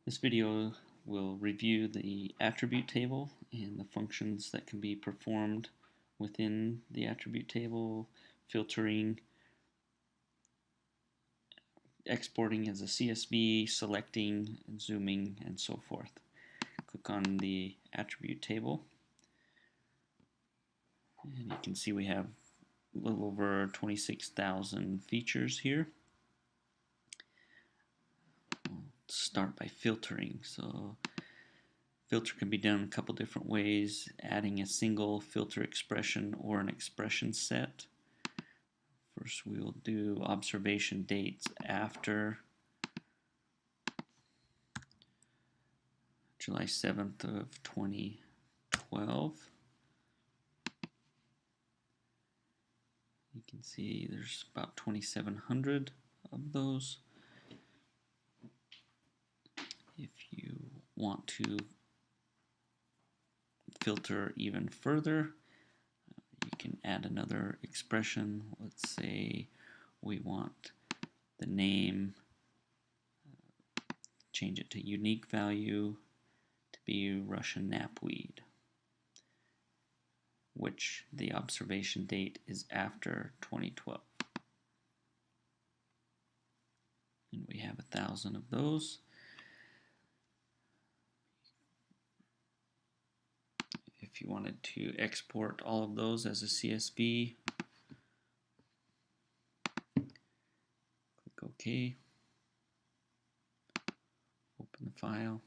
This video will review the attribute table and the functions that can be performed within the attribute table, filtering, exporting as a CSV, selecting, zooming, and so forth. Click on the attribute table, and you can see we have a little over 26,000 features here. We'll start by filtering. So filter can be done a couple different ways, adding a single filter expression or an expression set. First we'll do observation dates after July 7th of 2012. You can see there's about 2,700 of those. If you want to filter even further, you can add another expression. Let's say we want the name, change it to unique value to be Russian knapweed, which the observation date is after 2012. And we have 1,000 of those. If you wanted to export all of those as a CSV, click OK, open the file.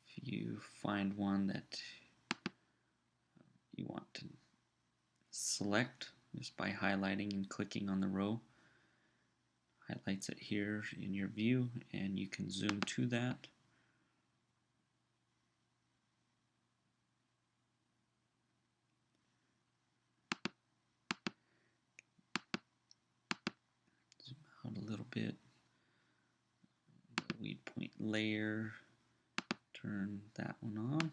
If you find one that you want to select just by highlighting and clicking on the row, highlights it here in your view, and you can zoom to that. Zoom out a little bit. The weed point layer, turn that one on.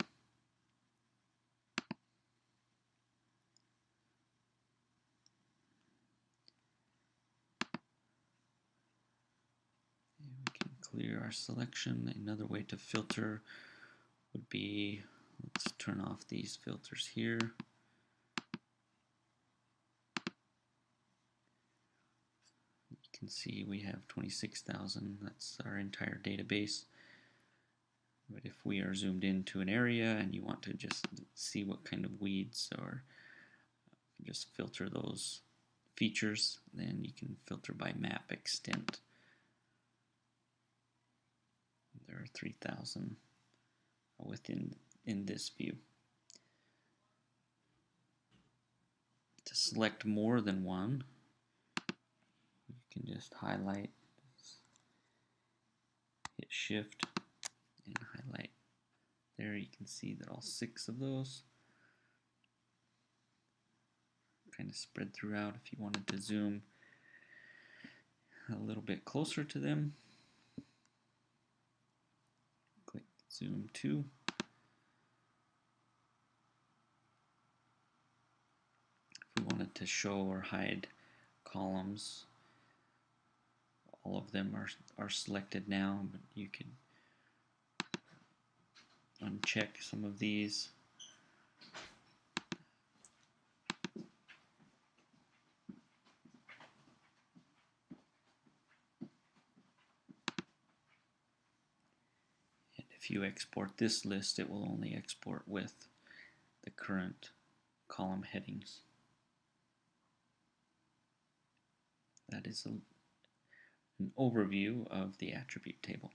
Clear our selection. Another way to filter would be, let's turn off these filters here. You can see we have 26,000. That's our entire database. But if we are zoomed into an area and you want to just see what kind of weeds, or just filter those features, then you can filter by map extent. There are 3,000 within this view. To select more than one, you can just highlight, hit Shift, and highlight. There you can see that all 6 of those kind of spread throughout. If you wanted to zoom a little bit closer to them, click Zoom to. If we wanted to show or hide columns, all of them are selected now, but you can uncheck some of these. And if you export this list, it will only export with the current column headings. That is an overview of the attribute table.